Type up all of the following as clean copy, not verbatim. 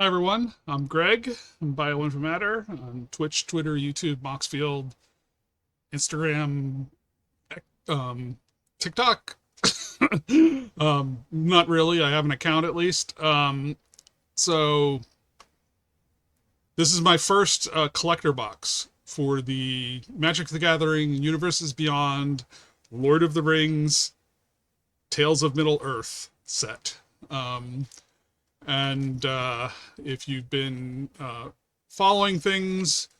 Hi everyone, I'm Greg. I'm Bioinformatter on Twitch, Twitter, YouTube, Moxfield, Instagram, um, TikTok. Not really. I have an account at least. So this is my first collector box for the Magic the Gathering, Universes Beyond, Lord of the Rings, Tales of Middle Earth set. Um, and if you've been following things,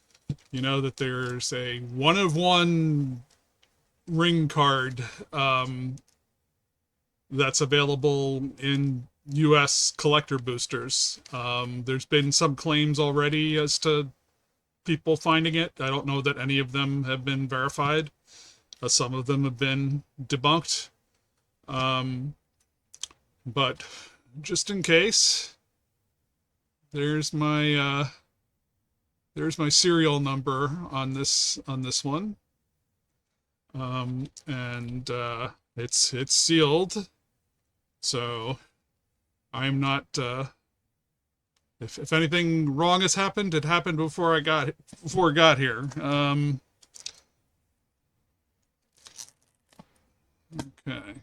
you know that there's a one of one ring card that's available in US collector boosters. There's been some claims already as to people finding it. I don't know that any of them have been verified. Some of them have been debunked. Um, but just in case, there's my serial number on this one. And it's sealed, so I'm not if anything wrong has happened, it happened before it got here. Okay,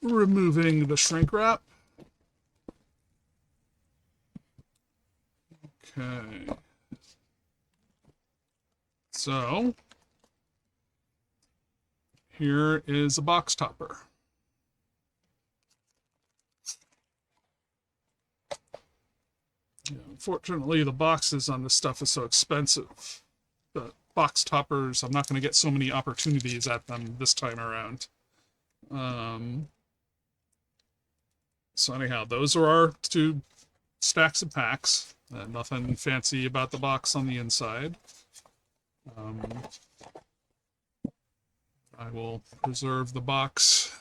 removing the shrink wrap. Okay, so here is a box topper. Yeah, unfortunately, the boxes on this stuff is so expensive. The box toppers, I'm not going to get so many opportunities at them this time around. So anyhow, those are our two stacks of packs. Nothing fancy about the box on the inside. I will preserve the box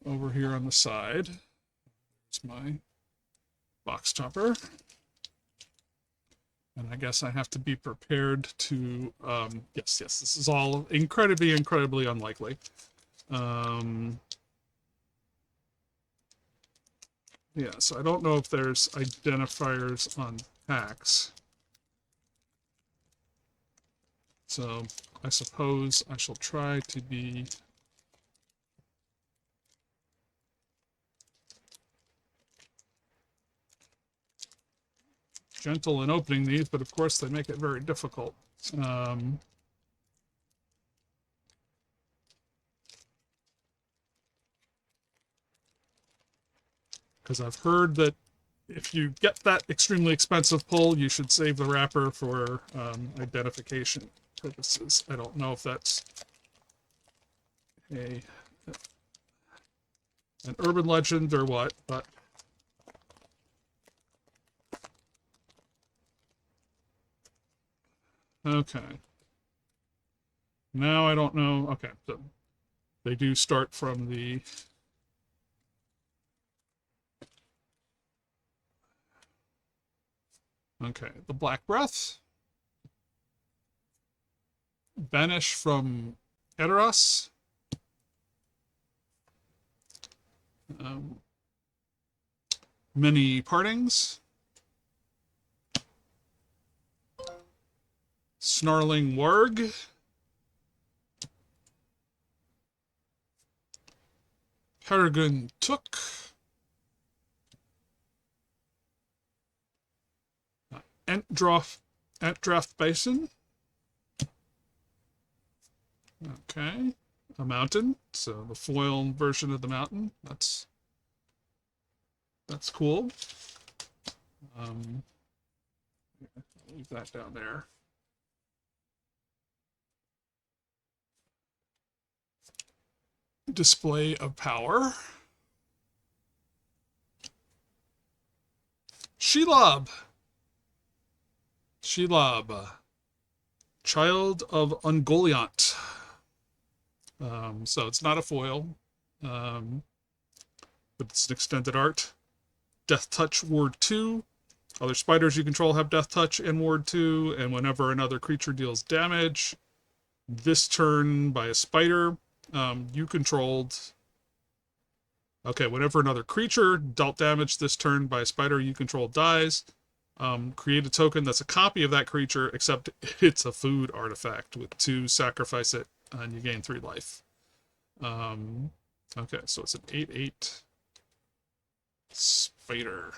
over here on the side. It's my box topper. And I guess I have to be prepared to, yes, this is all incredibly unlikely. Yeah, so I don't know if there's identifiers on packs. So I suppose I shall try to be gentle in opening these, but of course they make it very difficult. Because I've heard that if you get that extremely expensive pull, you should save the wrapper for identification purposes. I don't know if that's an urban legend or what, but okay. Now I don't know. Okay, so they do start from the the Black Breath, Banish from Edoras, Many Partings, Snarling Warg, Peregrine Took, Entdraft Basin. Okay, a mountain. So the foil version of the mountain. That's cool. Leave that down there. Display of Power. Shelob. Child of Ungoliant. So it's not a foil, but it's an extended art. Death Touch Ward 2. Other spiders you control have Death Touch and Ward 2, and whenever another creature deals damage this turn by a spider you controlled, Okay, whenever another creature dealt damage this turn by a spider you control dies, create a token that's a copy of that creature, except it's a food artifact. With 2, sacrifice it, and you gain 3 life. Okay, so it's an 8/8 spider.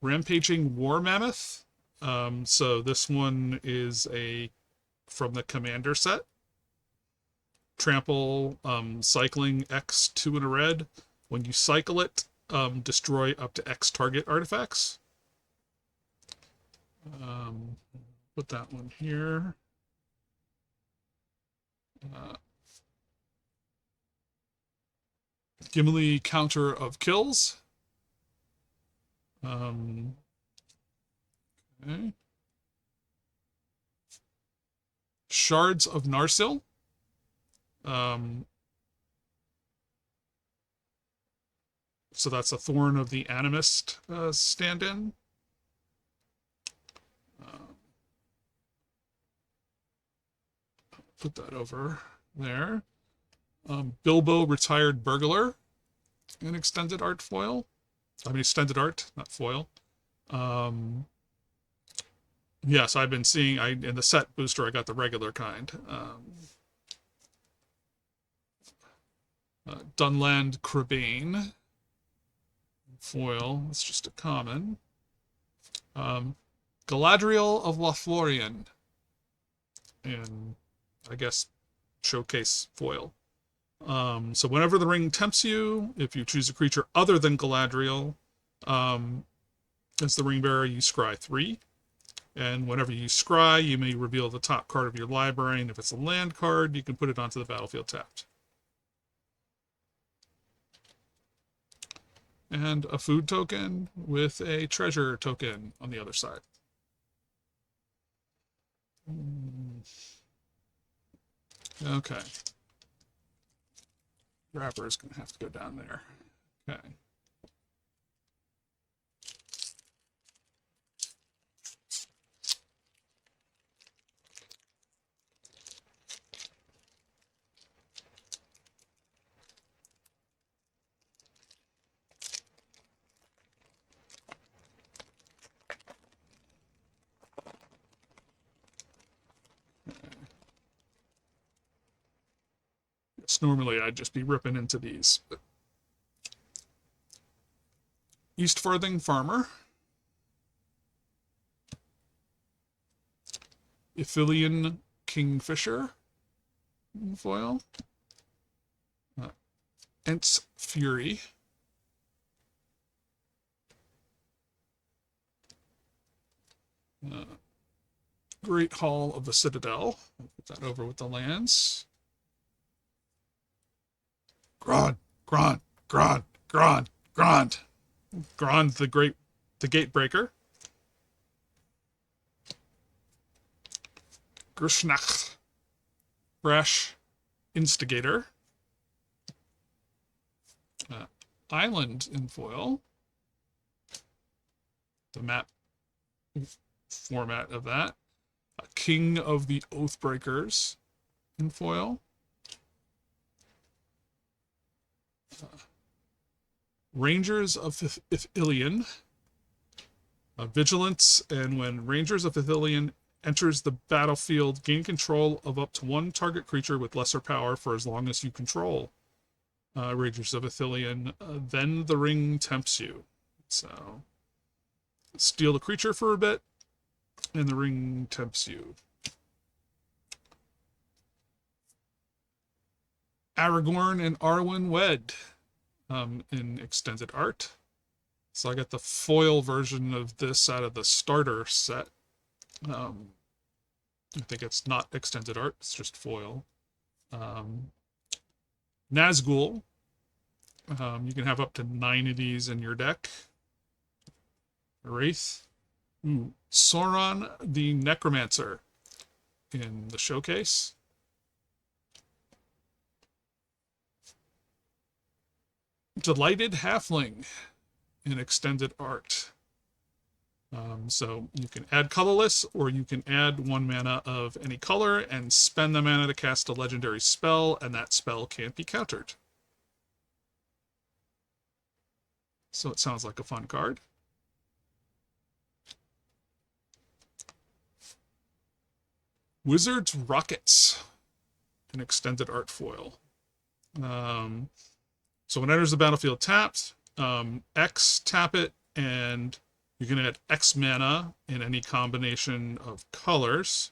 Rampaging War Mammoth. So this one is from the Commander set. Trample, cycling X 2 in a red. When you cycle it, destroy up to X target artifacts. Put that one here. Gimli, counter of kills. Okay. Shards of Narsil. So that's a Thorn of the Animist stand-in. Put that over there. Bilbo, Retired Burglar, in extended art foil. I mean, extended art, not foil. Yes, I've been seeing. In the set booster, I got the regular kind. Dunland Crabane foil. It's just a common. Galadriel of Lothlorien in, I guess, showcase foil. So whenever the ring tempts you, if you choose a creature other than Galadriel, as the ring bearer, you scry 3. And whenever you scry, you may reveal the top card of your library, and if it's a land card, you can put it onto the battlefield tapped. And a food token with a treasure token on the other side. Okay. Wrapper is going to have to go down there. Okay. Normally I'd just be ripping into these. But East Farthing Farmer. Ithilien Kingfisher foil. Ents Fury. Great Hall of the Citadel. I'll put that over with the lands. Grond, Grond, Grond, Grond, Grond. Grond the Gatebreaker. Gershnach, Brash Instigator. Island in foil. The map format of that. King of the Oathbreakers in foil. Rangers of Ithilien. Vigilance, and when Rangers of Ithilien enters the battlefield, gain control of up to 1 target creature with lesser power for as long as you control Rangers of Ithilien. Then the ring tempts you. So steal the creature for a bit, and the ring tempts you. Aragorn and Arwen wed in extended art. So I got the foil version of this out of the starter set. I think it's not extended art, it's just foil. Nazgul. You can have up to 9 of these in your deck. Wraith. Sauron the Necromancer in the showcase. Delighted Halfling in extended art. So you can add colorless, or you can add 1 mana of any color and spend the mana to cast a legendary spell, and that spell can't be countered. So it sounds like a fun card. Wizard's Rockets, an extended art foil. So when it enters the battlefield tapped, X tap it, and you can add X mana in any combination of colors.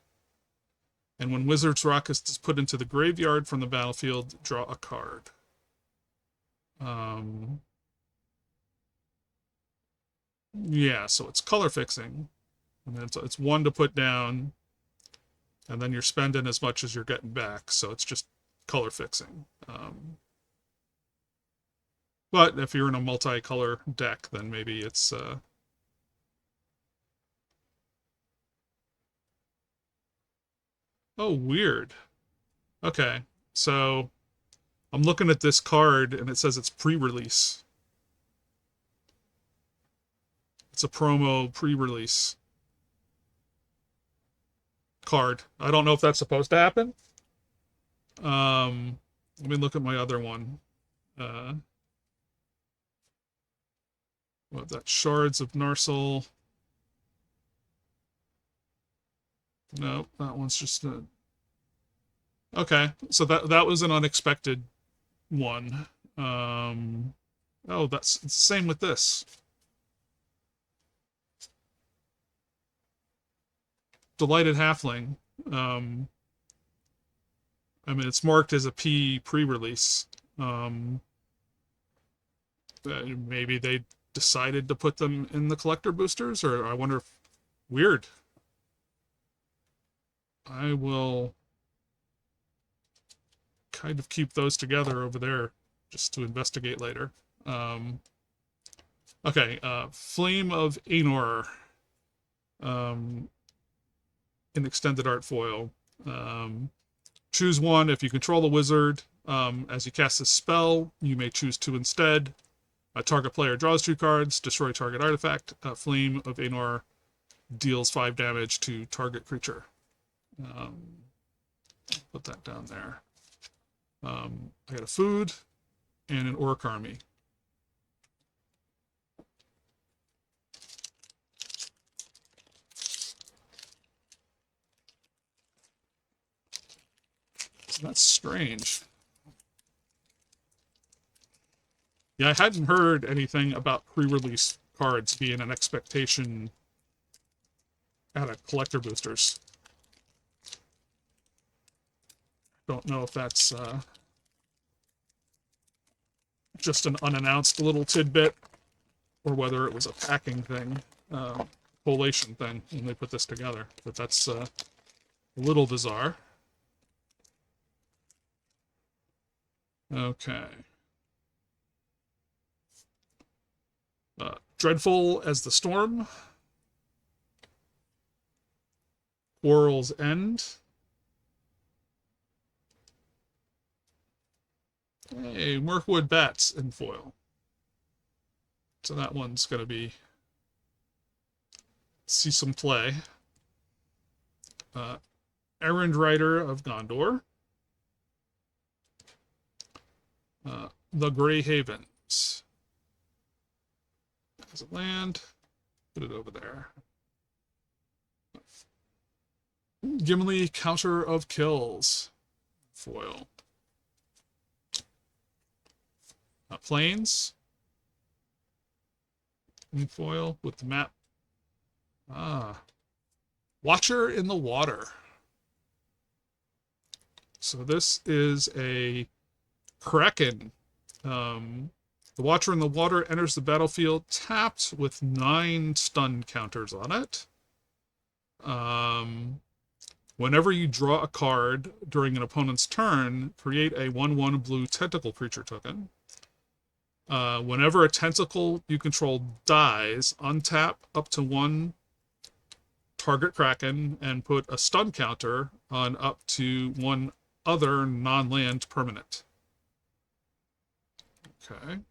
And when Wizard's Rockets is put into the graveyard from the battlefield, draw a card. Yeah, so it's color fixing. And then it's one to put down, and then you're spending as much as you're getting back. So it's just color fixing. But if you're in a multicolor deck, then maybe it's oh, weird. Okay, so I'm looking at this card and it says it's pre-release. It's a promo pre-release card. I don't know if that's supposed to happen. Let me look at my other one. What that? Shards of Narsil. No, that one's just a... Okay, so that was an unexpected one. Oh, it's the same with this. Delighted Halfling. I mean, it's marked as a P pre-release. Maybe they decided to put them in the collector boosters, or I wonder if... Weird. I will kind of keep those together over there just to investigate later. Okay, Flame of Anor. An extended art foil. Choose one. If you control the wizard, as you cast this spell, you may choose two instead. A target player draws 2 cards, destroy target artifact. Flame of Anor deals 5 damage to target creature. Put that down there. I got a food and an orc army. So that's strange. Yeah, I hadn't heard anything about pre-release cards being an expectation at a collector boosters. Don't know if that's just an unannounced little tidbit or whether it was a packing thing, collation thing when they put this together. But that's a little bizarre. Okay. Dreadful as the Storm. Quarrel's End. Hey, Mirkwood Bats in foil. So that one's going to see some play. Errand Rider of Gondor. The Grey Havens. As a land, put it over there. Gimli, Counter of Kills. Foil. Plains. In foil with the map. Watcher in the Water. So this is a Kraken. The Watcher in the Water enters the battlefield tapped with 9 stun counters on it. Whenever you draw a card during an opponent's turn, create a 1/1 blue tentacle creature token. Whenever a tentacle you control dies, untap up to 1 target Kraken and put a stun counter on up to 1 other non-land permanent. Okay.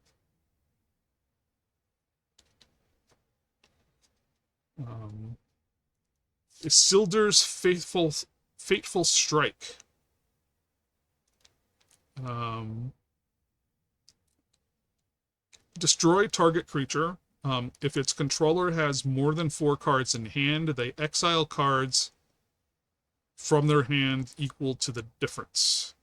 Isildur's Fateful Strike. Destroy target creature. If its controller has more than 4 cards in hand, they exile cards from their hand equal to the difference.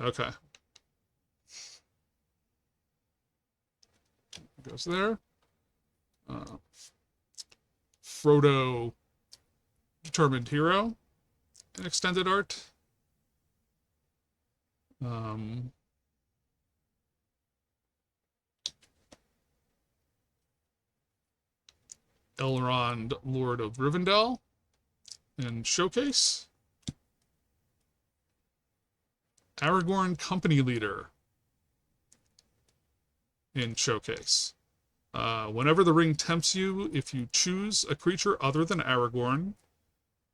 Okay. Goes there. Frodo, Determined Hero, in extended art. Elrond, Lord of Rivendell, in Showcase. Aragorn, Company Leader, in Showcase. Whenever the ring tempts you, if you choose a creature other than Aragorn,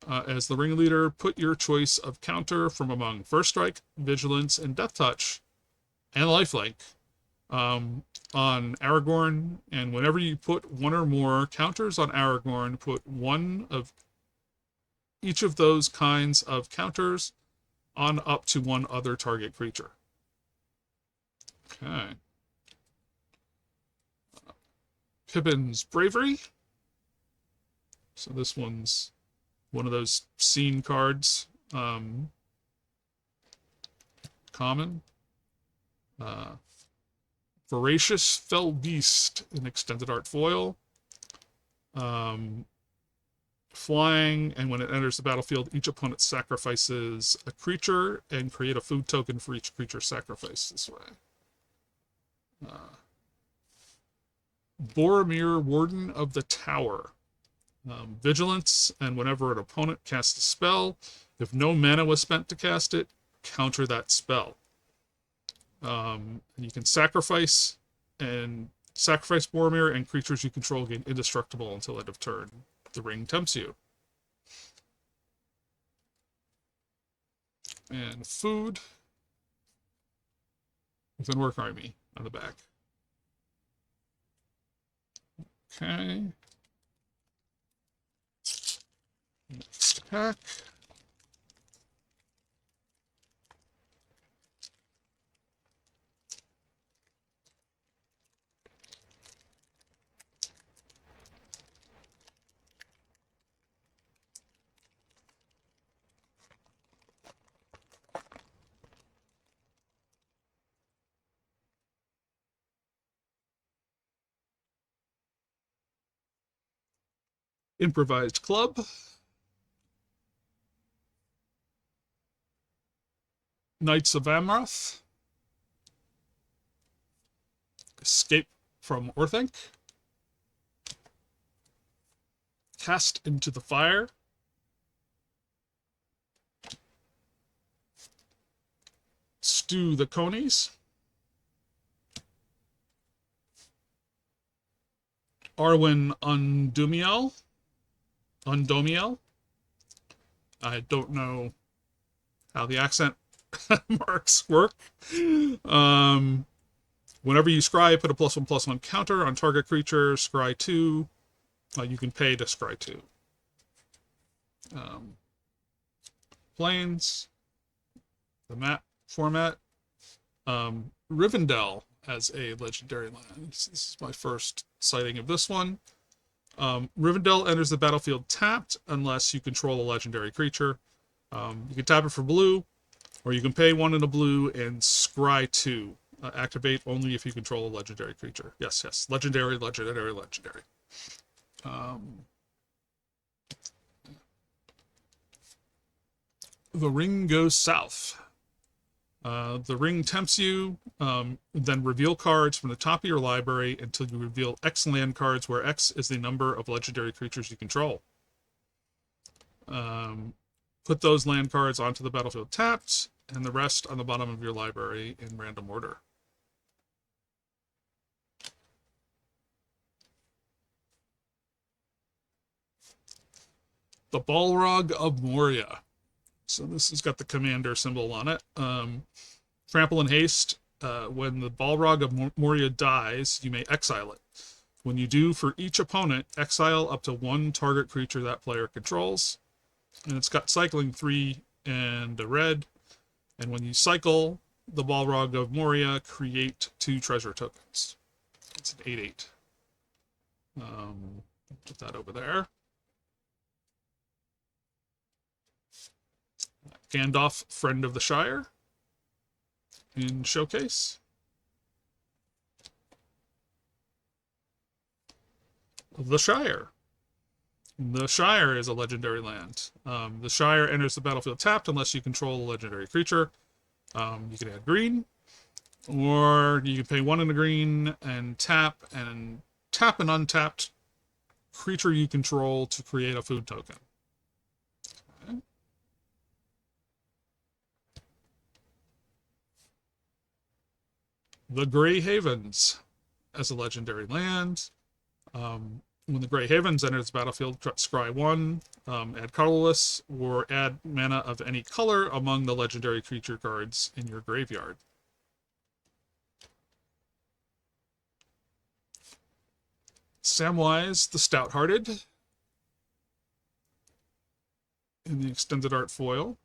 as the ringleader, put your choice of counter from among First Strike, Vigilance, and Death Touch, and Lifelink on Aragorn. And whenever you put one or more counters on Aragorn, put one of each of those kinds of counters on up to one other target creature. Okay. Pippin's Bravery. So this one's one of those scene cards. Common. Voracious Fell Beast in extended art foil. Flying, and when it enters the battlefield, each opponent sacrifices a creature and create a food token for each creature sacrificed this way. Boromir, Warden of the Tower. Vigilance, and whenever an opponent casts a spell, if no mana was spent to cast it, counter that spell. And you can sacrifice Boromir, and creatures you control gain indestructible until end of turn. The ring tempts you. And food with an Orc Army on the back. Okay. Next pack. Improvised Club. Knights of Amroth. Escape from Orthanc. Cast into the Fire. Stew the Conies. Arwen Undomiel. I don't know how the accent marks work. Whenever you scry, put a +1/+1 counter on target creature. Scry 2. You can pay to scry 2. Planes. The map format. Rivendell as a legendary land. This is my first sighting of this one. Rivendell enters the battlefield tapped unless you control a legendary creature. You can tap it for blue, or you can pay 1 in a blue and scry 2. Activate only if you control a legendary creature. Yes, yes. Legendary. The ring goes south. The ring tempts you, then reveal cards from the top of your library until you reveal X land cards, where X is the number of legendary creatures you control. Put those land cards onto the battlefield tapped, and the rest on the bottom of your library in random order. The Balrog of Moria. So this has got the commander symbol on it. Trample and haste. When the Balrog of Moria dies, you may exile it. When you do, for each opponent, exile up to 1 target creature that player controls. And it's got cycling 3 and a red. And when you cycle, the Balrog of Moria, create 2 treasure tokens. It's an 8/8. Put that over there. Gandalf, Friend of the Shire, in Showcase. The Shire. The Shire is a legendary land. The Shire enters the battlefield tapped unless you control a legendary creature. You can add green, or you can pay 1 in the green and tap an untapped creature you control to create a food token. Okay. The Grey Havens as a legendary land. When the Grey Havens enters the battlefield, scry 1, add colorless, or add mana of any color among the legendary creature cards in your graveyard. Samwise the Stout-Hearted in the extended art foil.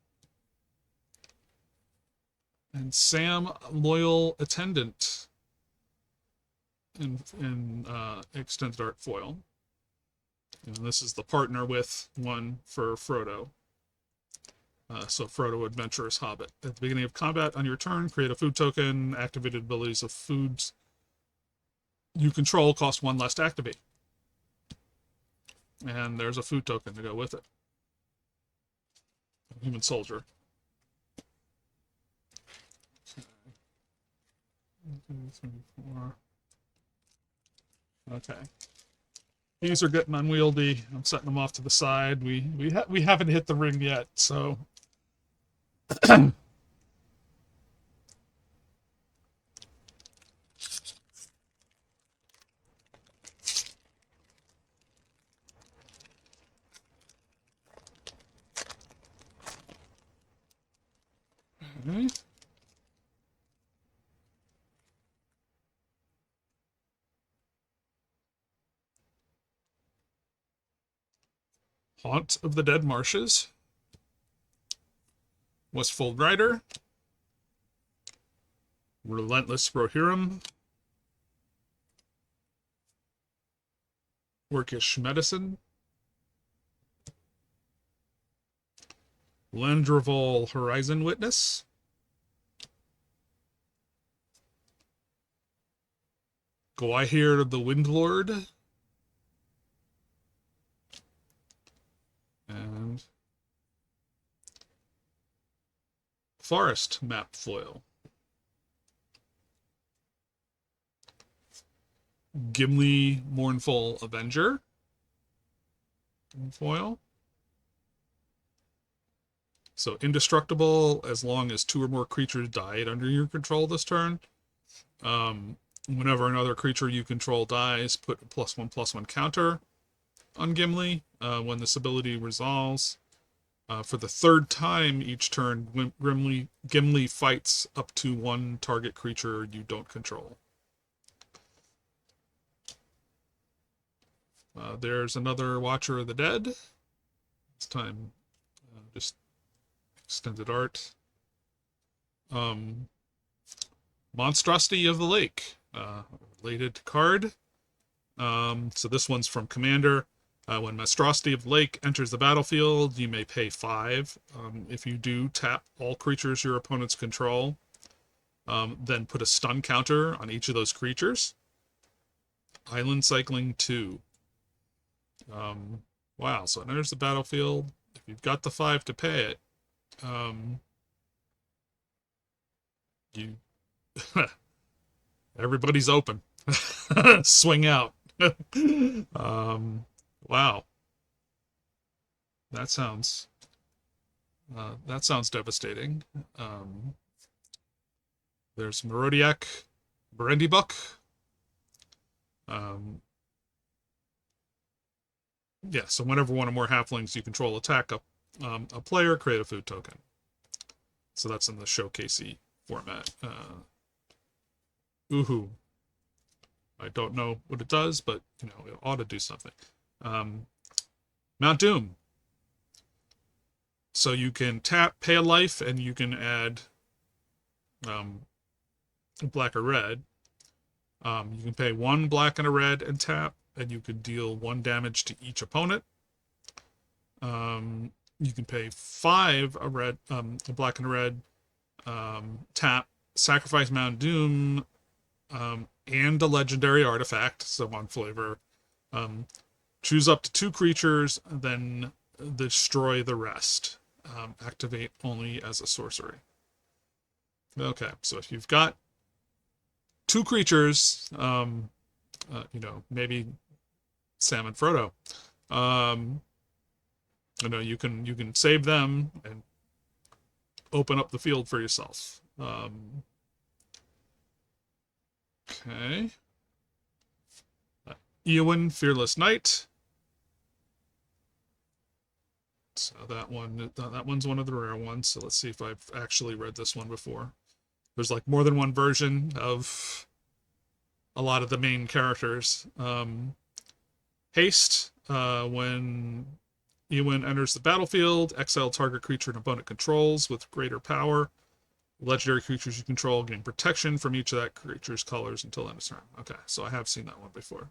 And Sam Loyal Attendant in extended art foil. And this is the partner with one for Frodo. So Frodo, Adventurous Hobbit. At the beginning of combat on your turn, create a food token. Activated abilities of foods you control cost 1 less to activate. And there's a food token to go with it. Human Soldier. Okay. These are getting unwieldy. I'm setting them off to the side. We haven't hit the ring yet, so okay. Haunt of the Dead Marshes. Westfold Rider. Relentless Rohirrim. Orcish Medicine. Landreval Horizon Witness. Gwaihir the Windlord. And Forest Map Foil. Gimli Mournful Avenger. Foil. So indestructible as long as 2 or more creatures died under your control this turn. Whenever another creature you control dies, put a +1/+1 counter on Gimli. When this ability resolves, for the 3rd time each turn, Gimli fights up to 1 target creature you don't control. There's another Watcher of the Dead. This time, just extended art. Monstrosity of the Lake, related card. So this one's from Commander. When Monstrosity of the Lake enters the battlefield, you may pay 5. If you do, tap all creatures your opponents control. Then put a stun counter on each of those creatures. Island Cycling 2. Wow, so it enters the battlefield. If you've got the 5 to pay it, you everybody's open. Swing out. Wow. That sounds devastating. There's Marodiak Brandybuck. Yeah, so whenever 1 or more halflings you control attack a player, create a food token. So that's in the showcasey format. Uhu. I don't know what it does, but it ought to do something. Mount Doom. So you can tap, pay a life, and you can add um, black or red. You can pay 1 black and a red and tap, and you can deal 1 damage to each opponent. You can pay 5 a black and a red, tap, sacrifice Mount Doom, and a legendary artifact, so 1 flavor. Choose up to 2 creatures, then destroy the rest. Activate only as a sorcery. Okay, so if you've got 2 creatures, maybe Sam and Frodo, you can save them and open up the field for yourself. Okay. Eowyn, Fearless Knight. So that one's one of the rare ones. So let's see if I've actually read this one before. There's like more than one version of a lot of the main characters. Haste, when Eowyn enters the battlefield, exile target creature and opponent controls with greater power. Legendary creatures you control gain protection from each of that creature's colors until end of turn. Okay, so I have seen that one before.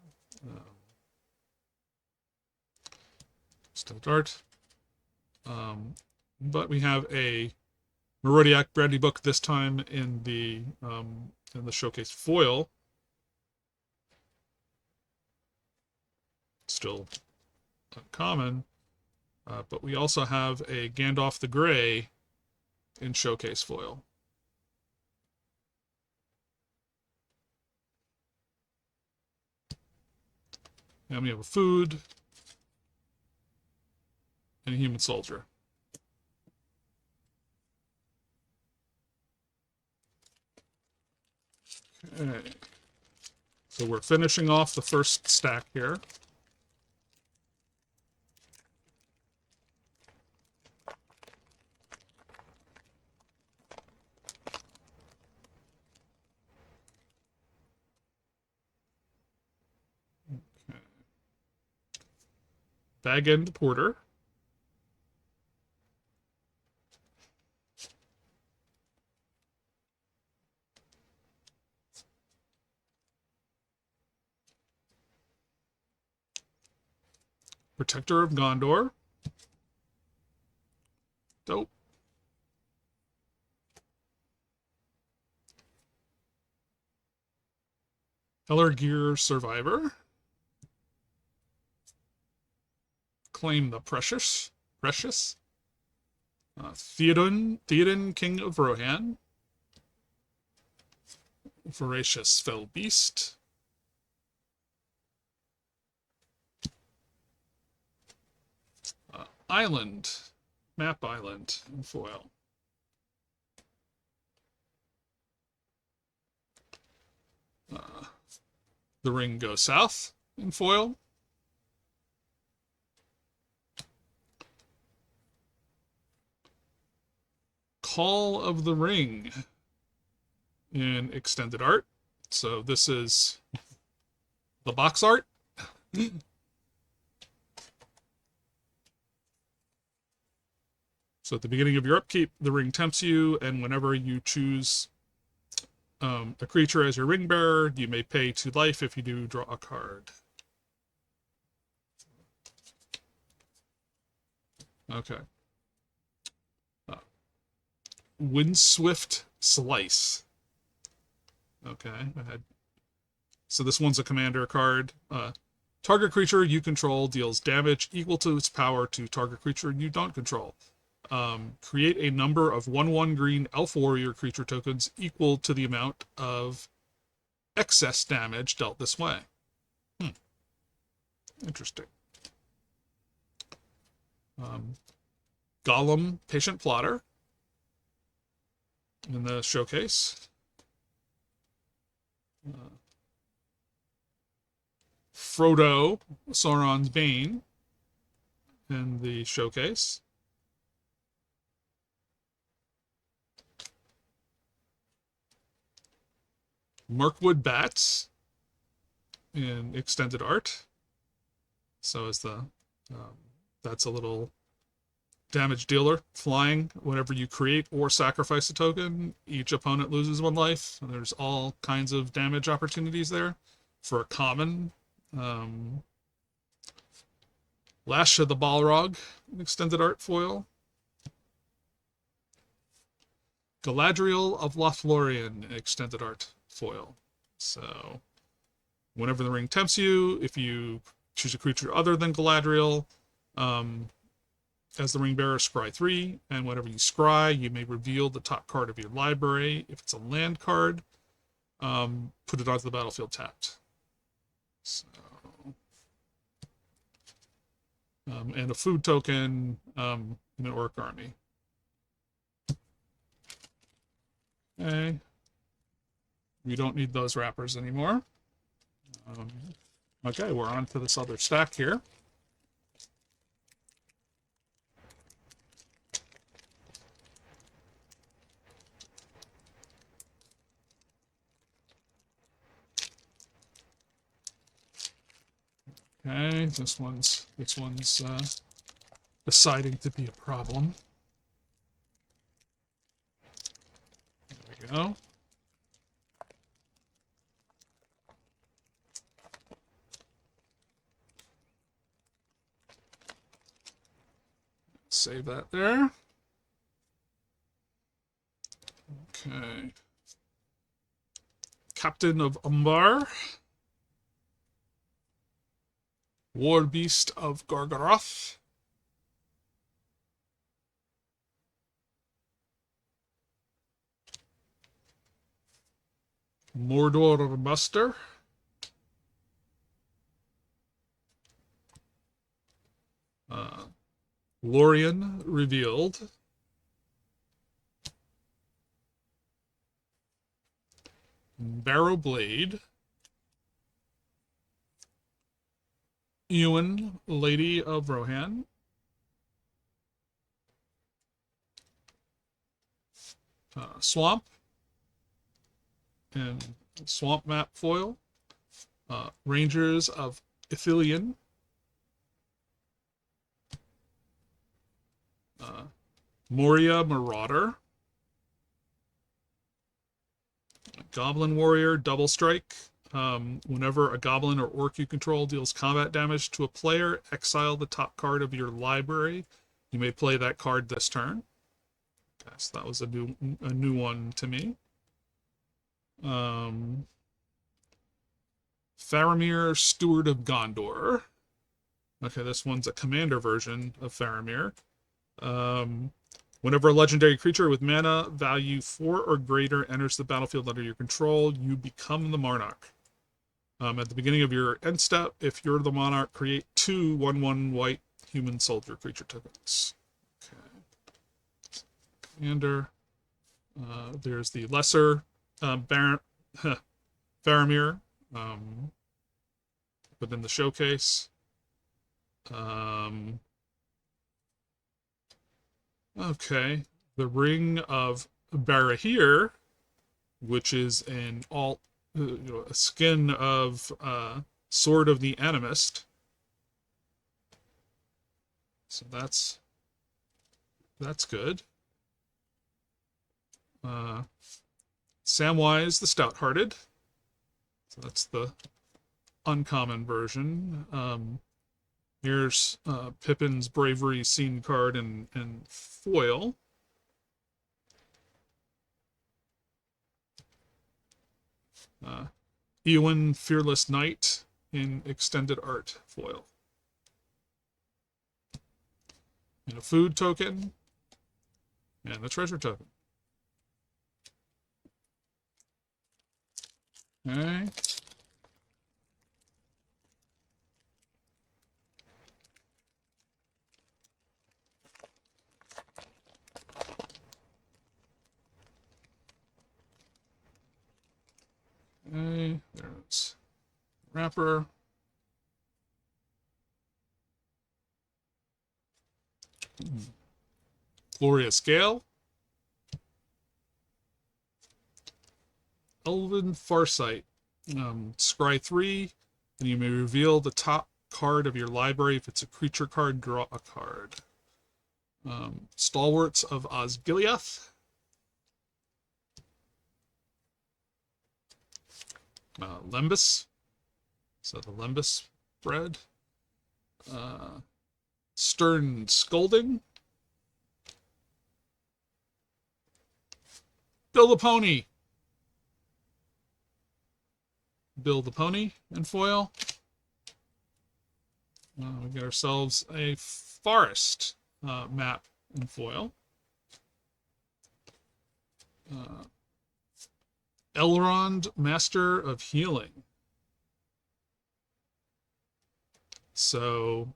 Still Dart. But we have a Marodiak Brandy book this time in the showcase foil. Still uncommon, but we also have a Gandalf the Grey in showcase foil. And we have a food and a human soldier. Okay. So we're finishing off the first stack here. Okay. Bag End Porter. Protector of Gondor. Dope. Gear Survivor. Claim the Precious. Theoden, King of Rohan. Voracious Fell Beast. Map Island in foil. The Ring Goes South in foil. Call of the Ring in extended art. So this is the box art. So at the beginning of your upkeep, the ring tempts you, and whenever you choose a creature as your ring bearer, you may pay 2 life. If you do, draw a card. Okay. Windswift Slice. Okay. So this one's a commander card. Target creature you control deals damage equal to its power to target creature you don't control. Create a number of 1/1 green elf warrior creature tokens equal to the amount of excess damage dealt this way. Interesting. Gollum, Patient Plotter in the showcase. Frodo, Sauron's Bane in the showcase. Mirkwood Bats in extended art. So is the that's a little damage dealer, flying. Whenever you create or sacrifice a token, each opponent loses 1 life. There's all kinds of damage opportunities there for a common. Lash of the Balrog, extended art foil. Galadriel of Lothlorien, extended art foil. So, whenever the ring tempts you, if you choose a creature other than Galadriel, as the ring bearer, scry 3, and whenever you scry, you may reveal the top card of your library. If it's a land card, put it onto the battlefield tapped. So, and a food token in an orc army. Okay. We don't need those wrappers anymore. Okay, we're on to this other stack here. Okay, this one's deciding to be a problem. There we go. Save that there. Okay. Captain of Umbar. War Beast of Gargaroth. Mordor Buster. Lorien Revealed. Barrow Blade. Ewan, Lady of Rohan. Swamp. And Swamp Map Foil. Rangers of Ithilien. Moria Marauder. Goblin Warrior, Double Strike. Whenever a goblin or orc you control deals combat damage to a player, exile the top card of your library. You may play that card this turn. Okay, so that was a new one to me. Faramir, Steward of Gondor. Okay, this one's a commander version of Faramir. Whenever a legendary creature with mana value 4 or greater enters the battlefield under your control, you become the monarch. At the beginning of your end step, if you're the monarch, create 2 1/1 white human soldier creature tokens. Okay. Commander. There's the lesser Faramir, but in the showcase. Okay, the Ring of Barahir, which is an alt, a skin of Sword of the Animist. So that's good. Samwise the Stout-Hearted. So that's the uncommon version. Here's Pippin's Bravery Scene card in foil. Ewan Fearless Knight in extended art foil. And a food token. And a treasure token. Okay. Okay, there's wrapper. Glorious Gale. Elven Farsight. Scry 3, and you may reveal the top card of your library. If it's a creature card, draw a card. Stalwarts of Osgiliath. Lembas. So the Lembas bread. Stern Scolding. Bill the Pony. Bill the Pony in foil. We get ourselves a forest map in foil. Elrond, Master of Healing. So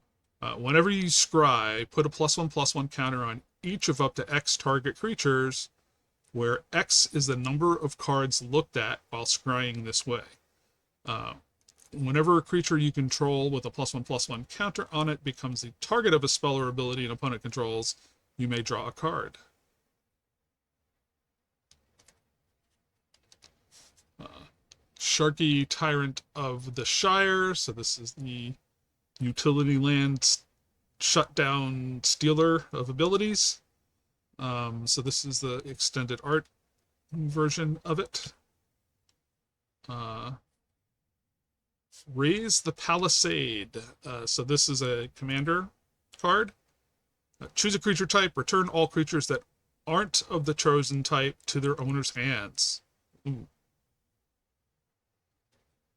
whenever you scry, put a +1/+1 counter on each of up to X target creatures, where X is the number of cards looked at while scrying this way. Whenever a creature you control with a +1/+1 counter on it becomes the target of a spell or ability an opponent controls, you may draw a card. Sharky, Tyrant of the Shire. So this is the utility land shutdown stealer of abilities. So this is the extended art version of it. Raise the Palisade. So this is a commander card. Choose a creature type. Return all creatures that aren't of the chosen type to their owner's hands. Ooh.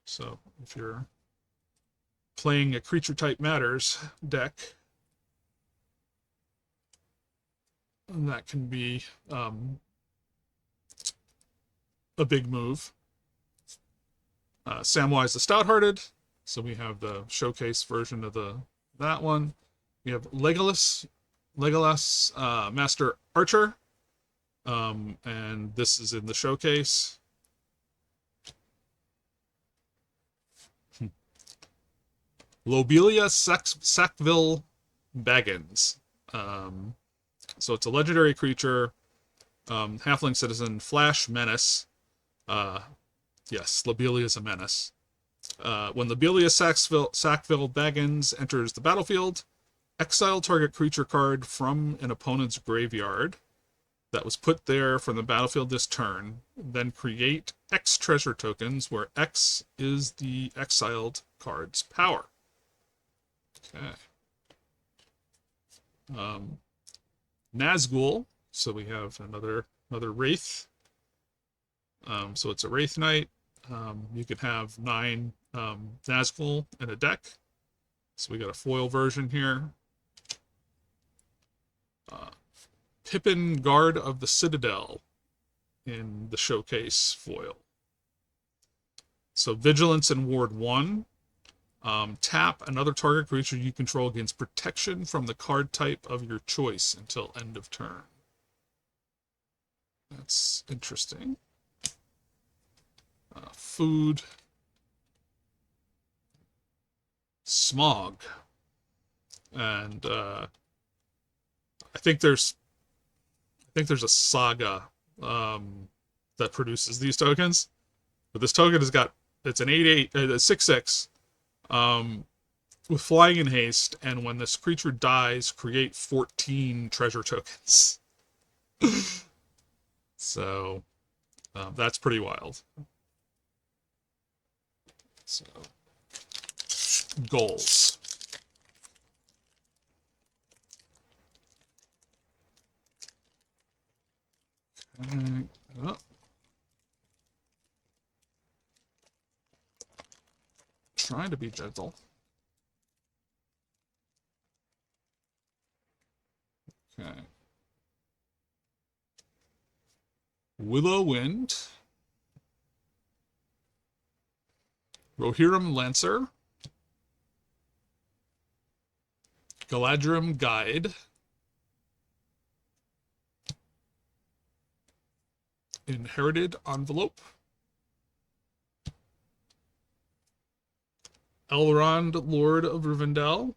So if you're playing a Creature Type Matters deck, that can be a big move. Samwise the Stout-Hearted. So we have the showcase version of that one. We have Legolas, Master Archer. And this is in the showcase. Lobelia Sackville Baggins. So it's a legendary creature, halfling citizen, flash menace. Yes, Lobelia is a menace. When Lobelia Sackville Baggins enters the battlefield, exile target creature card from an opponent's graveyard that was put there from the battlefield this turn, then create X treasure tokens, where X is the exiled card's power. Okay. Nazgul. So we have another Wraith. So it's a Wraith Knight. You can have 9 Nazgul in a deck. So we got a foil version here. Pippin, Guard of the Citadel in the showcase foil. So Vigilance and Ward 1. Tap another target creature you control gains protection from the card type of your choice until end of turn. That's interesting. Food. Smog. And I think there's a saga that produces these tokens. But this token has got, it's an 8/8, 6/6. With flying and haste, and when this creature dies, create 14 treasure tokens. So that's pretty wild. So goals. Oh. Trying to be gentle. Okay. Willow Wind. Rohirrim Lancer. Galadrim Guide. Inherited Envelope. Elrond, Lord of Rivendell.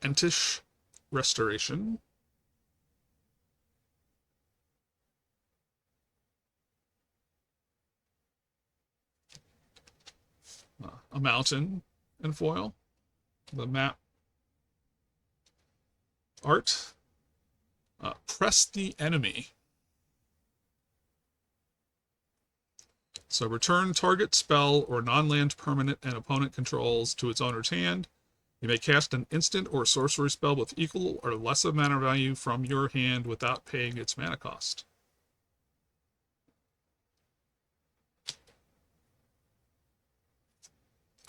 Entish Restoration. a mountain in foil. The map art. Press the enemy. So return target spell or non-land permanent an opponent controls to its owner's hand. You may cast an instant or sorcery spell with equal or less of mana value from your hand without paying its mana cost.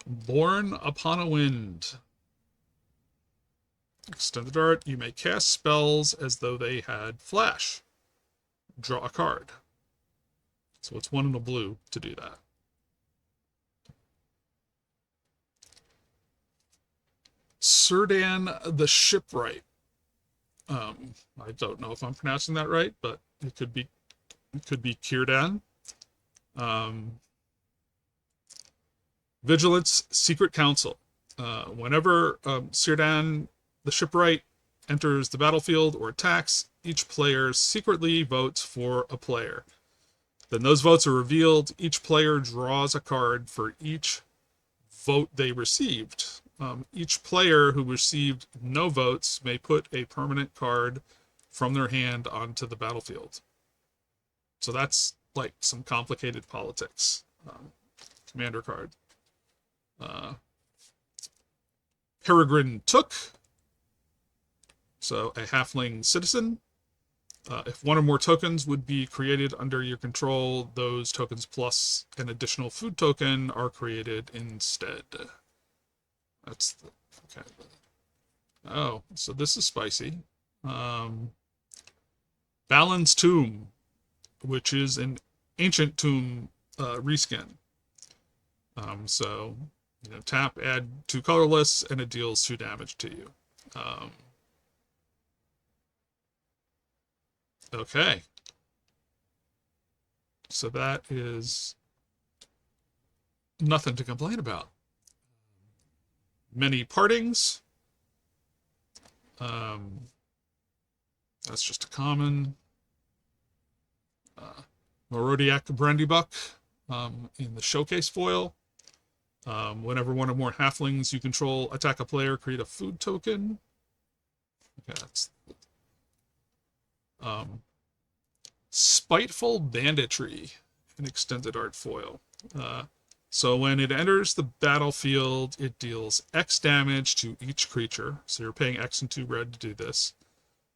Born Upon a Wind. Extended art. You may cast spells as though they had flash. Draw a card. So it's 1 and a blue to do that. Círdan the Shipwright. I don't know if I'm pronouncing that right, but it could be Círdan. Vigilance Secret Council. Whenever Círdan the Shipwright enters the battlefield or attacks, each player secretly votes for a player. Then those votes are revealed. Each player draws a card for each vote they received. Each player who received no votes may put a permanent card from their hand onto the battlefield. So that's like some complicated politics. Commander card. Peregrine Took. So a halfling citizen. If one or more tokens would be created under your control, those tokens plus an additional food token are created instead. That's the, okay. Oh, so this is spicy. Balin's Tomb, which is an ancient tomb reskin. So, tap, add 2 colorless, and it deals 2 damage to you. Okay. So that is nothing to complain about. Many Partings. That's just a common. Marodiak Brandybuck in the showcase foil. Whenever one or more halflings you control attack a player, create a food token. Okay, that's Spiteful Banditry, an extended art foil. So when it enters the battlefield, it deals X damage to each creature. So you're paying X and 2 red to do this.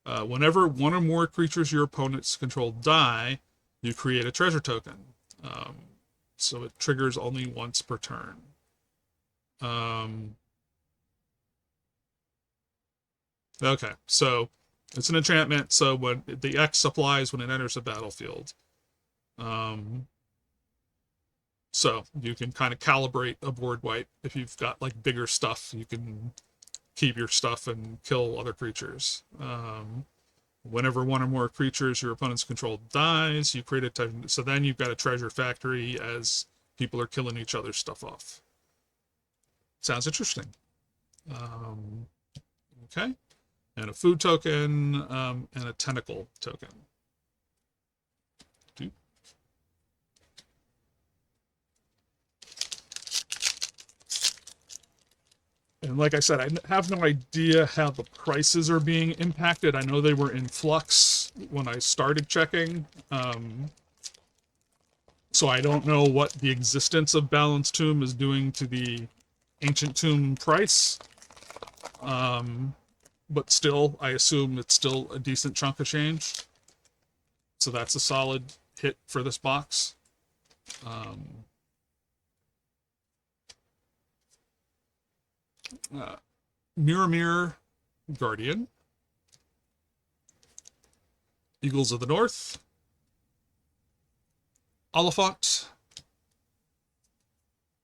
Whenever one or more creatures your opponents control die, you create a treasure token. So it triggers only once per turn. Okay, so it's an enchantment, so when the X applies when it enters the battlefield. So you can kind of calibrate a board wipe. If you've got like bigger stuff, you can keep your stuff and kill other creatures. Whenever one or more creatures your opponent's control dies, you create a so then you've got a treasure factory as people are killing each other's stuff off. Sounds interesting. Okay. And a food token, and a tentacle token. And like I said, I have no idea how the prices are being impacted. I know they were in flux when I started checking. So I don't know what the existence of Balin's Tomb is doing to the Ancient Tomb price. But still, I assume it's still a decent chunk of change. So that's a solid hit for this box. Mirror Guardian. Eagles of the North. Oliphant.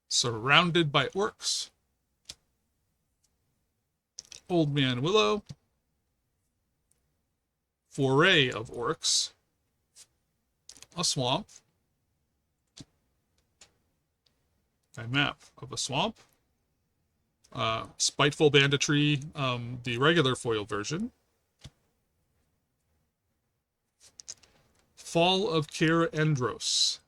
Surrounded by Orcs. Old Man Willow. Foray of Orcs. A swamp. A map of a swamp. Spiteful Banditry, the regular foil version. Fall of Kaer Andros.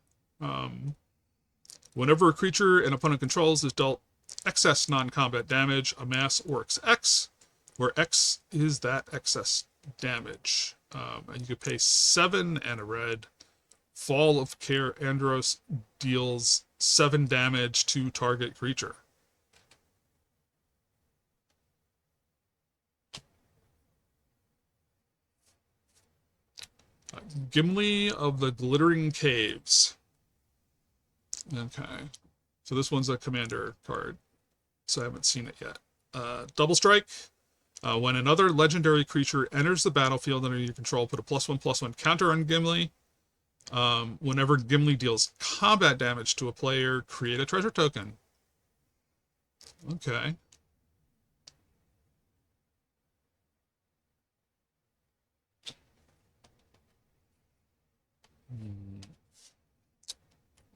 Whenever a creature an opponent controls is dealt excess non-combat damage, amass Oryx X, where X is that excess damage. And you could pay 7 and a red. Fall of Care Andros deals 7 damage to target creature. Gimli of the Glittering Caves. Okay. So this one's a commander card. So I haven't seen it yet. Double Strike. When another legendary creature enters the battlefield under your control, put a +1/+1 counter on Gimli. Whenever Gimli deals combat damage to a player, create a treasure token. Okay.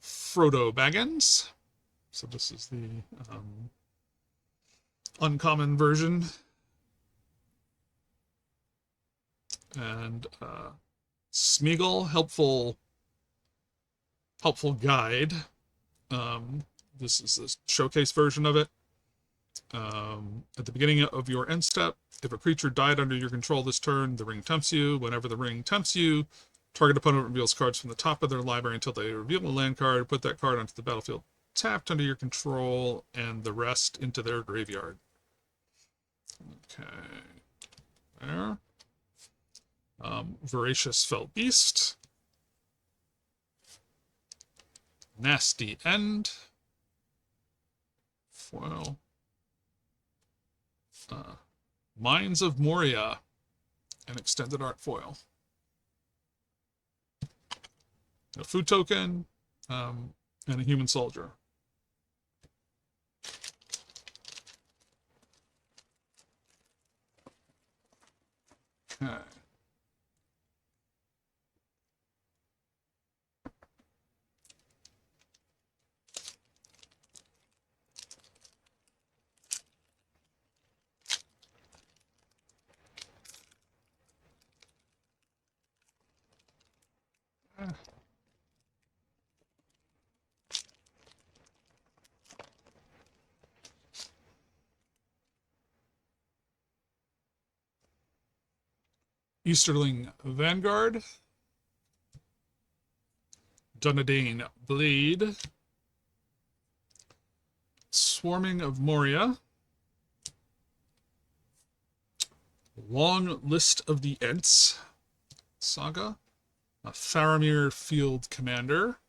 Frodo Baggins. So this is the uncommon version. And Smeagol, helpful guide. This is the showcase version of it. At the beginning of your end step, if a creature died under your control this turn, the ring tempts you. Whenever the ring tempts you, target opponent reveals cards from the top of their library until they reveal a land card. Put that card onto the battlefield tapped under your control, and the rest into their graveyard. Okay. There. Voracious Fell Beast. Nasty End. Foil. Mines of Moria. An extended art foil. A food token. And a human soldier. Okay. Easterling Vanguard. Dunedain Blade. Swarming of Moria. Long List of the Ents Saga. A Faramir Field Commander.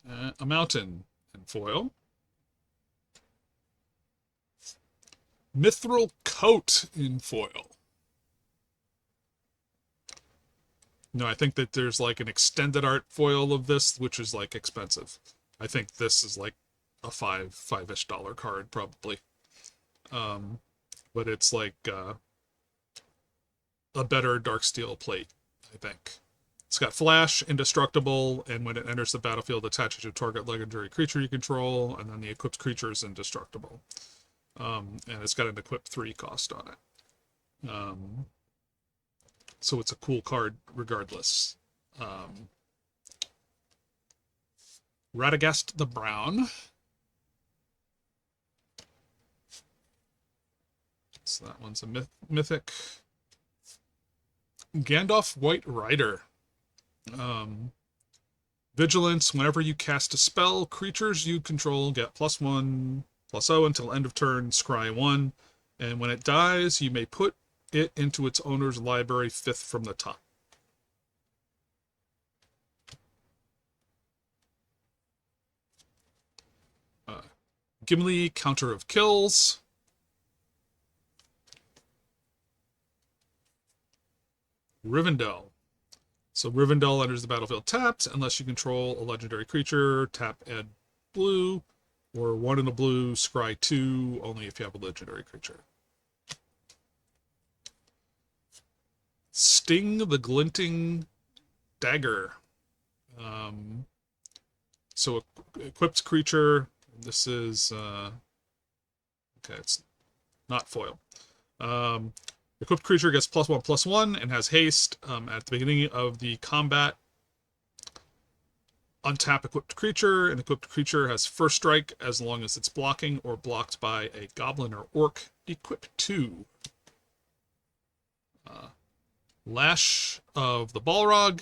A Mountain in foil. Mithril Coat in foil. No, I think that there's like an extended art foil of this, which is like expensive. I think this is like a five-ish dollar card probably. But it's like a better Darksteel plate, I think. It's got flash, indestructible, and when it enters the battlefield, attaches to a target legendary creature you control, and then the equipped creature is indestructible. And it's got an equip 3 cost on it. So it's a cool card regardless. Radagast the Brown. So that one's a mythic. Gandalf White Rider. Vigilance. Whenever you cast a spell, creatures you control get +1/+0 until end of turn, scry 1. And when it dies, you may put it into its owner's library 5th from the top. Gimli, Counter of Kills. Rivendell. So Rivendell enters the battlefield tapped unless you control a legendary creature. Tap, add blue, or 1 in a blue, scry 2, only if you have a legendary creature. Sting the Glinting Dagger. So equipped creature. This is okay. It's not foil. Equipped creature gets +1/+1 and has haste. At the beginning of the combat, untap equipped creature. An equipped creature has first strike as long as it's blocking or blocked by a goblin or orc. Equip 2. Lash of the Balrog.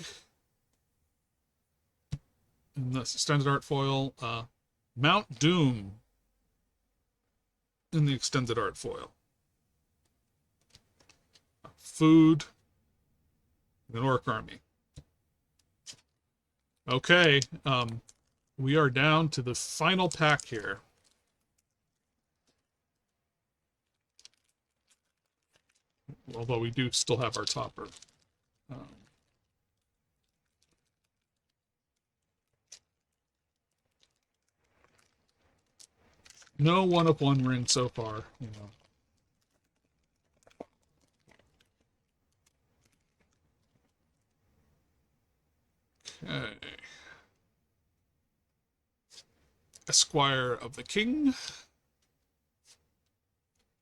In the extended art foil. Mount Doom in the extended art foil. Food. An orc army. Okay, we are down to the final pack here. Although we do still have our topper. No 1-of-1 ring so far, you know. Okay. Esquire of the King.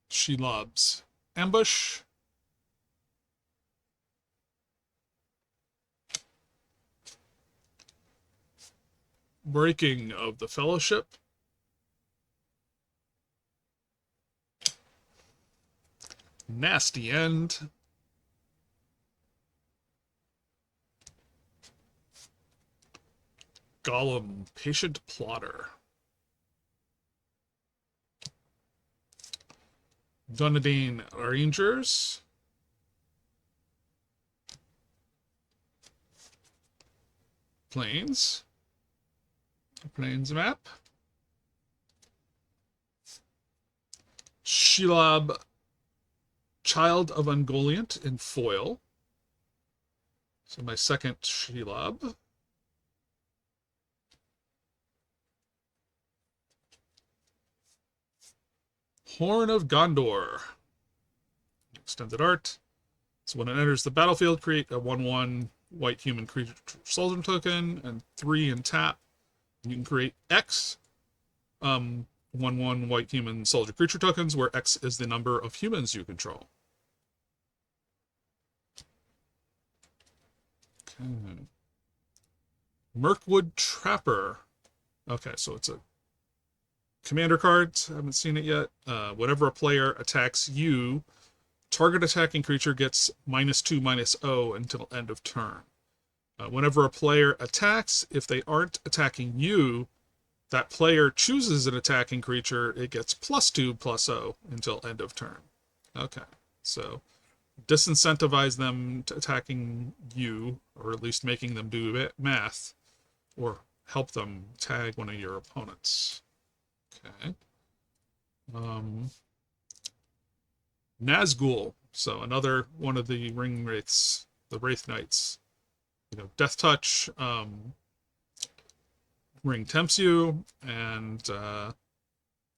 Shelob's Ambush. Breaking of the Fellowship. Nasty End. Gollum, Patient Plotter. Dunedain Rangers. Plains. Plains map. Shelob, Child of Ungoliant in foil. So my second Shelob. Horn of Gondor. Extended art. So when it enters the battlefield, create a 1/1 white human creature soldier token and 3 in tap. You can create X 1/1 white human soldier creature tokens, where X is the number of humans you control. Okay. Mirkwood Trapper. Okay, so it's a commander card. I haven't seen it yet. Whenever a player attacks you, target attacking creature gets -2/-0 until end of turn. Whenever a player attacks, if they aren't attacking you, that player chooses an attacking creature, it gets +2/+0 until end of turn. Okay, so disincentivize them to attacking you, or at least making them do math, or help them tag one of your opponents. Okay. Nazgul, so another one of the ring wraiths, the Wraith Knights. You know, Death Touch, ring tempts you, and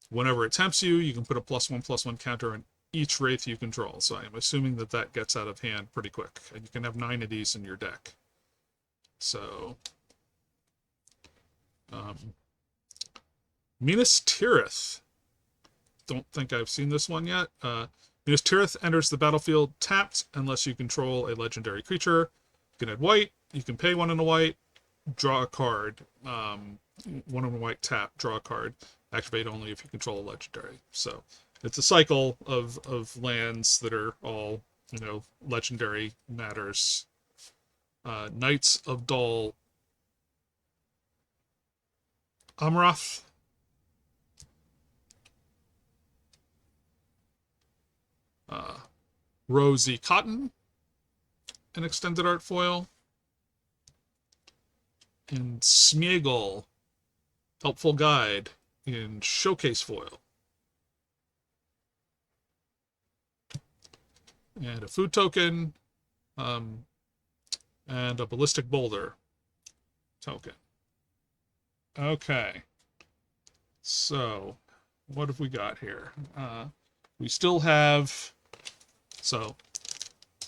whenever it tempts you, you can put a +1/+1 counter on each wraith you control. So I'm assuming that that gets out of hand pretty quick, and you can have 9 of these in your deck. So, Minas Tirith. Don't think I've seen this one yet. Minas Tirith enters the battlefield tapped unless you control a legendary creature. You can add white. You can pay 1 in a white. Draw a card. 1 in a white tap. Draw a card. Activate only if you control a legendary. So it's a cycle of lands that are all, you know, legendary matters. Knights of Dol Amrath. Rosie Cotton, an extended art foil. And Smeagol, Helpful Guide, in showcase foil. And a food token, and a Ballistic Boulder token. Okay. So, what have we got here? We still have, so,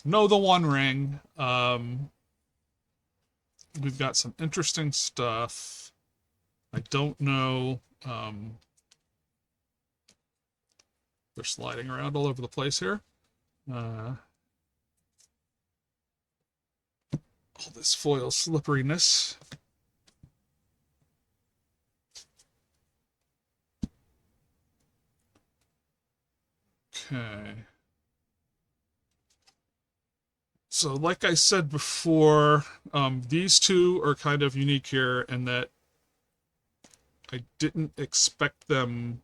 know the One Ring. We've got some interesting stuff. I don't know. They're sliding around all over the place here. All this foil slipperiness. Okay. So like I said before, these two are kind of unique here in that I didn't expect them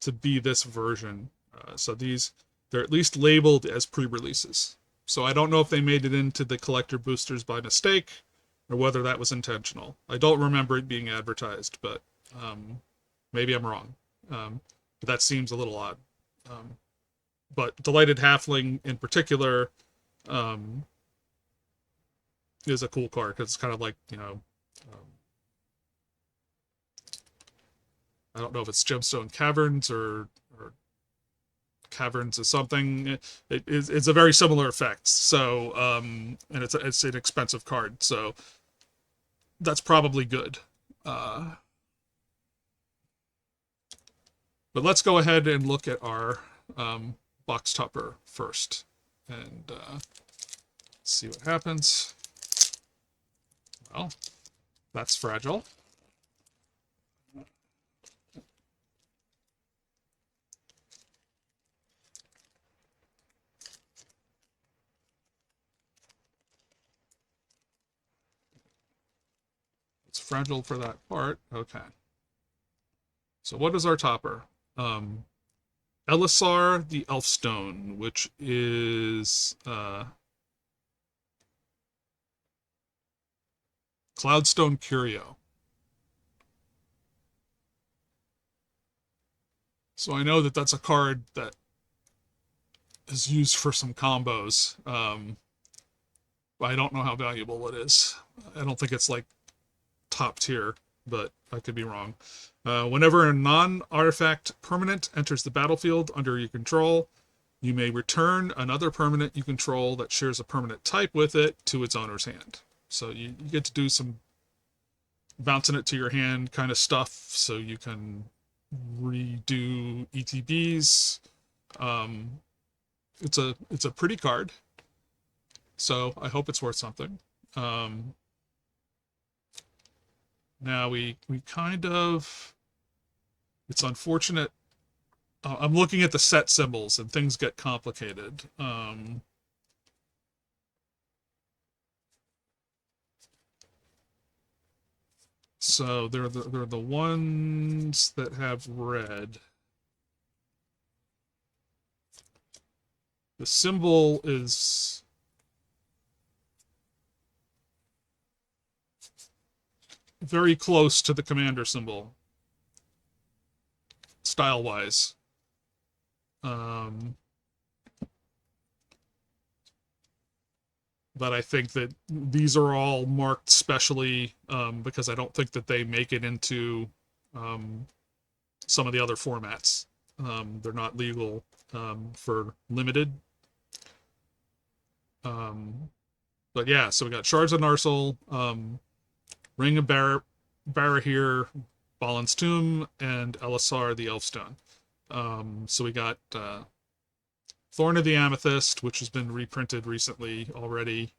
to be this version. So they're at least labeled as pre-releases. So I don't know if they made it into the collector boosters by mistake or whether that was intentional. I don't remember it being advertised, but maybe I'm wrong. But that seems a little odd. Um, but Delighted Halfling in particular um, is a cool card because it's kind of like, I don't know if it's Gemstone Caverns or Caverns of something. It's a very similar effect. So, and it's an expensive card. So that's probably good. But let's go ahead and look at our box topper first and see what happens. Well, that's fragile. It's fragile for that part. Okay. So what is our topper? Elisar the Elfstone, which is Cloudstone Curio. So I know that that's a card that is used for some combos. I don't know how valuable it is. I don't think it's like top tier, but I could be wrong. Whenever a non-artifact permanent enters the battlefield under your control, you may return another permanent you control that shares a permanent type with it to its owner's hand. So you get to do some bouncing it to your hand kind of stuff so you can redo ETBs. It's a pretty card, so I hope it's worth something. Now we kind of, it's unfortunate. I'm looking at the set symbols and things get complicated. So they're the ones that have red. The symbol is very close to the commander symbol, style-wise. But I think that these are all marked specially because I don't think that they make it into some of the other formats. They're not legal for limited. But yeah, so we got Shards of Narsil, Ring of Barahir, Balin's Tomb, and Elisar the Elfstone. So we got Thorn of the Amethyst, which has been reprinted recently already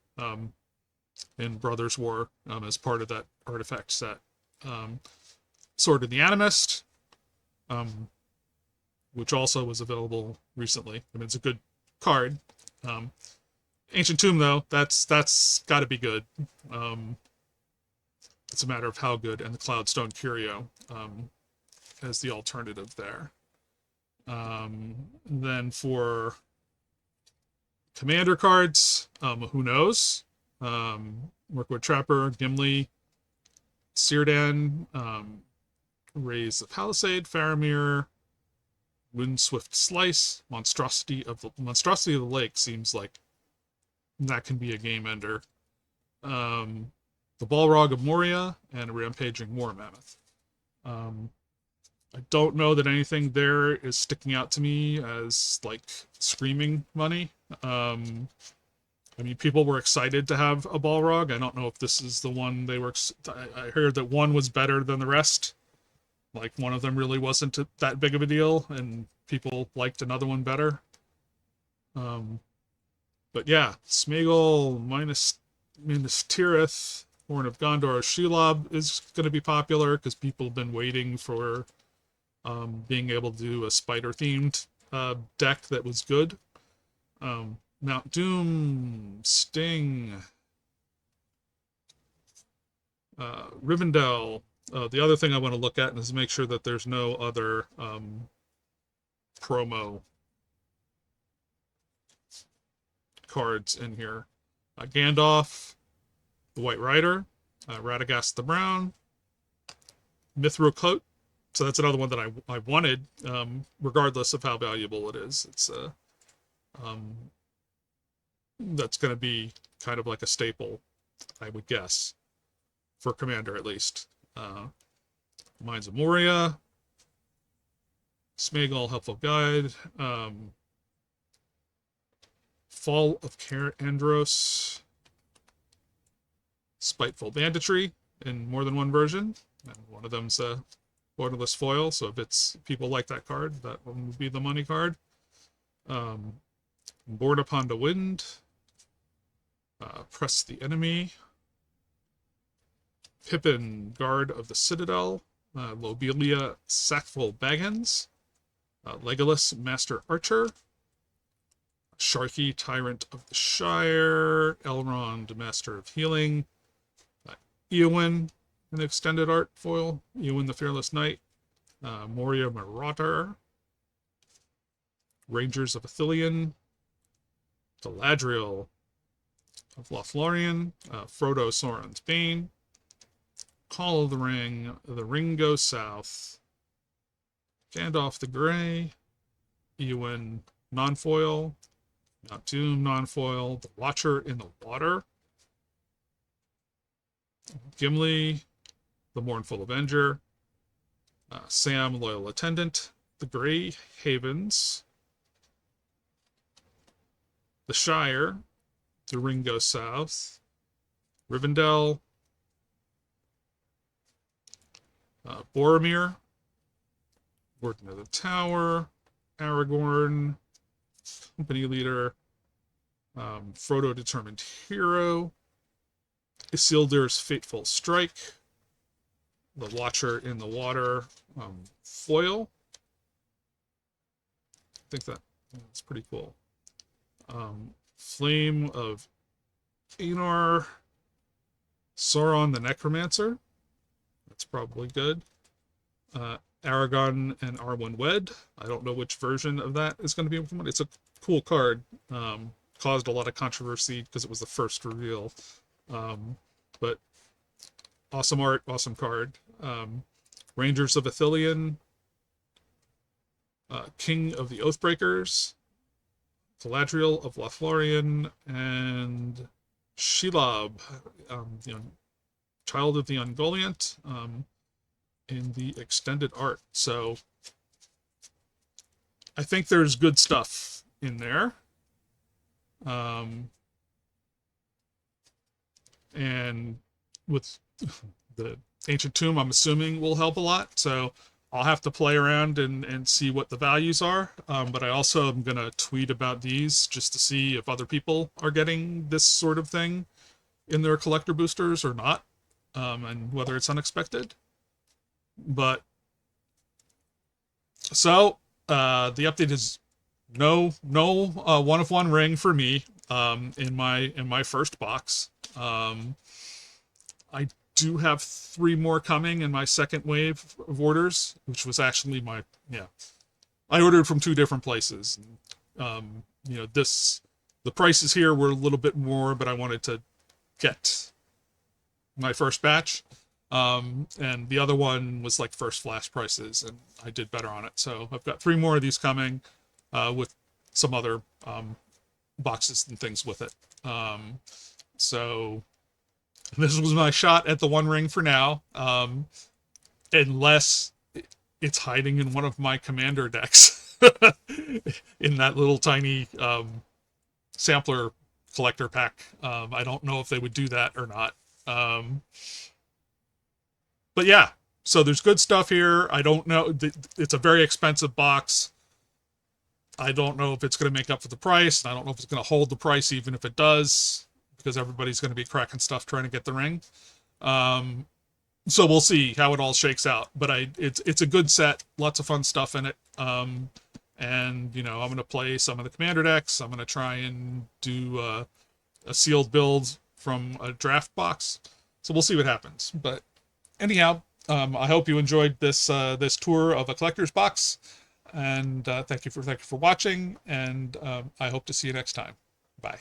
in Brothers War as part of that artifact set. Sword of the Animist, which also was available recently. I mean, it's a good card. Ancient Tomb, though, that's got to be good. It's a matter of how good, and the Cloudstone Curio as the alternative there. Then for commander cards, who knows? Mirkwood Trapper, Gimli, Círdan, Raise the Palisade, Faramir, Windswift Slice, Monstrosity of the Lake seems like that can be a game ender. The Balrog of Moria, and a Rampaging War Mammoth. I don't know that anything there is sticking out to me as like screaming money. I mean, people were excited to have a Balrog. I don't know if this is the one they were. I heard that one was better than the rest. Like one of them really wasn't that big of a deal, and people liked another one better. But yeah, Smeagol minus Tirith, Horn of Gondor, Shelob is going to be popular because people have been waiting for being able to do a spider themed deck that was good. Mount Doom, Sting, Rivendell. The other thing I want to look at is make sure that there's no other promo cards in here. Gandalf, the White Rider, Radagast the Brown, Mithril Coat. So that's another one that I wanted, regardless of how valuable it is. It's that's going to be kind of like a staple, I would guess, for Commander at least. Mines of Moria, Smeagol, Helpful Guide, Fall of Andros, Spiteful Banditry in more than one version, and one of them's a borderless foil, so if people like that card, that one would be the money card. Born Upon the Wind, Press the Enemy, Pippin, Guard of the Citadel, Lobelia, Sackful Baggins, Legolas, Master Archer, Sharky, Tyrant of the Shire, Elrond, Master of Healing, Eowyn, an extended art foil, Eowyn the Fearless Knight, Moria Marauder, Rangers of Ithilien, Galadriel of Lothlorien, Frodo Sauron's Bane, Call of the Ring Goes South, Gandalf the Grey, Eowyn non-foil, Mount Doom non-foil, The Watcher in the Water, Gimli, the Mournful Avenger, Sam, Loyal Attendant, the Grey Havens, the Shire, the Ring Goes South, Rivendell, Boromir, Warden of the Tower, Aragorn, Company Leader, Frodo Determined Hero, Isildur's Fateful Strike, the Watcher in the Water foil. I think that's pretty cool. Flame of Anor, Sauron the Necromancer. That's probably good. Aragon and Arwen Wed. I don't know which version of that is going to be implemented. It's a cool card. Caused a lot of controversy because it was the first reveal. But awesome art, awesome card. Rangers of Ithilien, King of the Oathbreakers, Galadriel of Lothlorien, and Shelob, Child of the Ungoliant, in the extended art. So I think there's good stuff in there. And with the Ancient Tomb, I'm assuming will help a lot. So I'll have to play around and see what the values are. But I also am going to tweet about these just to see if other people are getting this sort of thing in their collector boosters or not, and whether it's unexpected. But so the update is no one of one ring for me in my first box. I do have 3 more coming in my second wave of orders, which was actually I ordered from 2 different places. The prices here were a little bit more, but I wanted to get my first batch. And the other one was like first flash prices, and I did better on it. So I've got 3 more of these coming, with some other boxes and things with it. So this was my shot at the One Ring for now, unless it's hiding in one of my commander decks in that little tiny sampler collector pack. I don't know if they would do that or not. But yeah, so there's good stuff here. I don't know. It's a very expensive box. I don't know if it's going to make up for the price. I don't know if it's going to hold the price, even if it does, because everybody's going to be cracking stuff trying to get the ring. So we'll see how it all shakes out. But it's a good set, lots of fun stuff in it. And you know, I'm gonna play some of the commander decks. I'm gonna try and do a sealed build from a draft box. So we'll see what happens. But anyhow, I hope you enjoyed this tour of a collector's box, and thank you for watching. And I hope to see you next time. Bye.